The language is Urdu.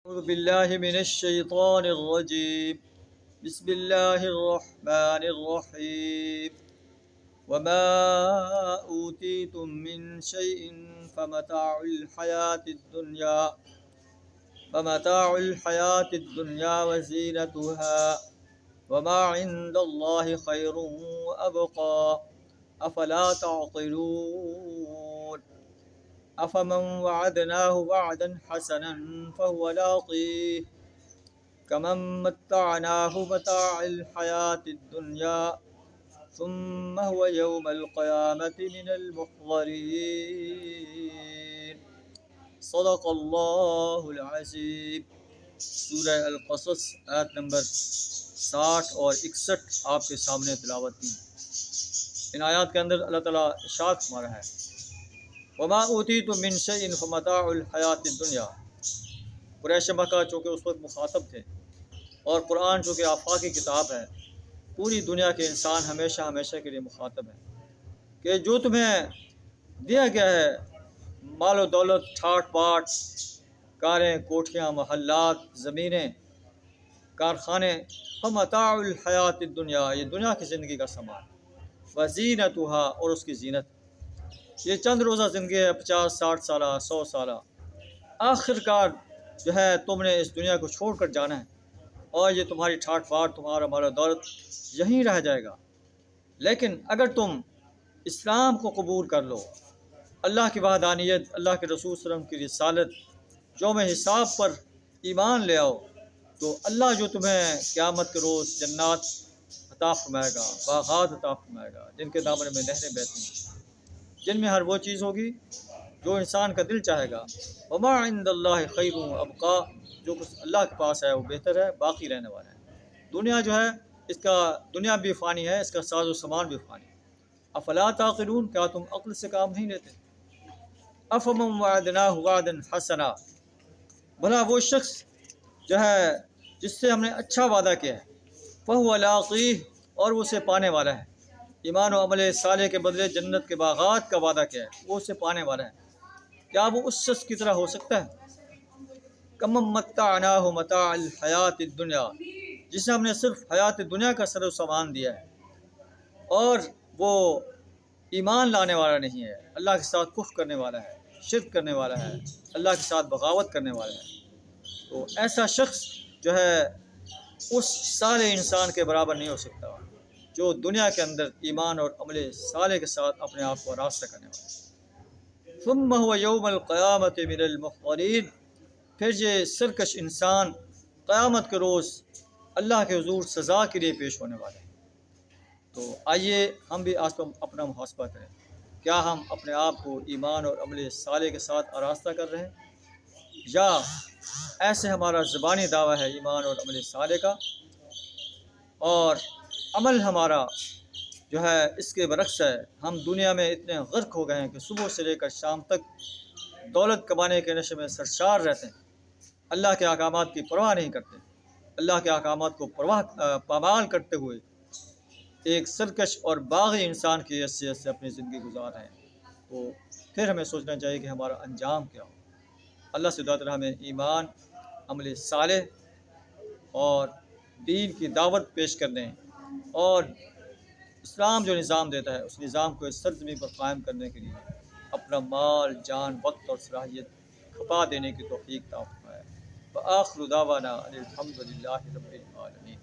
أعوذ بالله من الشيطان الرجيم. بسم الله الرحمن الرحيم. وما أوتيتم من شيء فمتاع الحياة الدنيا وزينتها وما عند الله خير وأبقى أفلا تعقلون. أفمن وعدناه وعدا حسنا فهو لاقيه كمن متعناه متاع الحياة الدنيا ثم هو يوم القيامة من المحضرين. صدق اللہ العظیم. سورہ القصص آیت نمبر 60 اور 61 آپ کے سامنے تلاوت کی. ان آیات کے اندر اللہ تعالیٰ ارشاد فرما رہا ہے وما اوتیتم من شیء فمتاع الحیات الدنیا. قریش مکہ چونکہ اس وقت مخاطب تھے اور قرآن چونکہ آفاقی کتاب ہے، پوری دنیا کے انسان ہمیشہ ہمیشہ کے لیے مخاطب ہے کہ جو تمہیں دیا گیا ہے مال و دولت، ٹھاٹ باٹ، کاریں، کوٹھیاں، محلات، زمینیں، کارخانے، فمتاع الحیات الدنیا، یہ دنیا کی زندگی کا سامان، وزینتها، اور اس کی زینت. یہ چند روزہ زندگی ہے، 50 60 سالہ، 100 سالہ. آخر کار جو ہے تم نے اس دنیا کو چھوڑ کر جانا ہے اور یہ تمہاری ٹھاٹ باٹ، تمہارا مال و دولت یہیں رہ جائے گا. لیکن اگر تم اسلام کو قبول کر لو، اللہ کی وحدانیت، اللہ کے رسول صلی اللہ علیہ وسلم کی رسالت، یوم حساب پر ایمان لے آؤ، تو اللہ جو تمہیں قیامت کے روز جنات عطا فرمائے گا، باغات عطا فرمائے گا جن کے دامن میں نہریں بہتی ہیں، جن میں ہر وہ چیز ہوگی جو انسان کا دل چاہے گا. وما عند اللہ خیر وابقا، جو کچھ اللہ کے پاس ہے وہ بہتر ہے، باقی رہنے والا ہے. دنیا جو ہے اس کا دنیا بھی فانی ہے، اس کا ساز و سامان بھی فانی ہے. افلا تعقلون، کیا تم عقل سے کام نہیں لیتے؟ افمن وعدناہ وعدا حسنا، بھلا وہ شخص جو ہے جس سے ہم نے اچھا وعدہ کیا ہے، فہو لاقیہ، اور وہ اسے پانے والا ہے. ایمان و عمل صالح کے بدلے جنت کے باغات کا وعدہ کیا ہے، وہ اسے پانے والا ہے. کیا وہ اس شخص کی طرح ہو سکتا ہے؟ کمم متعناہ متاع الحیات الدنیا، جسے ہم نے صرف حیات دنیا کا سر و سامان دیا ہے اور وہ ایمان لانے والا نہیں ہے، اللہ کے ساتھ کفر کرنے والا ہے، شرک کرنے والا ہے، اللہ کے ساتھ بغاوت کرنے والا ہے. تو ایسا شخص جو ہے اس صالح انسان کے برابر نہیں ہو سکتا جو دنیا کے اندر ایمان اور عمل صالح کے ساتھ اپنے آپ کو راستہ کرنے والا ہے. ثم هو یوم القیامت من المحضرین، پھر یہ سرکش انسان قیامت کے روز اللہ کے حضور سزا کے لیے پیش ہونے والے ہیں. تو آئیے ہم بھی آج اپنا محاسبہ کریں، کیا ہم اپنے آپ کو ایمان اور عمل صالح کے ساتھ آراستہ کر رہے ہیں، یا ایسے ہمارا زبانی دعویٰ ہے ایمان اور عمل صالح کا اور عمل ہمارا جو ہے اس کے برعکس ہے. ہم دنیا میں اتنے غرق ہو گئے ہیں کہ صبح سے لے کر شام تک دولت کمانے کے نشے میں سرشار رہتے ہیں، اللہ کے احکامات کی پرواہ نہیں کرتے، اللہ کے احکامات کو پامال کرتے ہوئے ایک سرکش اور باغی انسان کی حیثیت سے اپنی زندگی گزار رہے ہیں. تو پھر ہمیں سوچنا چاہیے کہ ہمارا انجام کیا ہو. اللہ سے دعا کریں ہمیں ایمان، عمل صالح اور دین کی دعوت پیش کرنے اور اسلام جو نظام دیتا ہے اس نظام کو اس سرزمین پر قائم کرنے کے لیے اپنا مال، جان، وقت اور صلاحیت کھپا دینے کی توفیق عطا فرمائے. وآخر دعوانا ان الحمد للہ رب العالمین.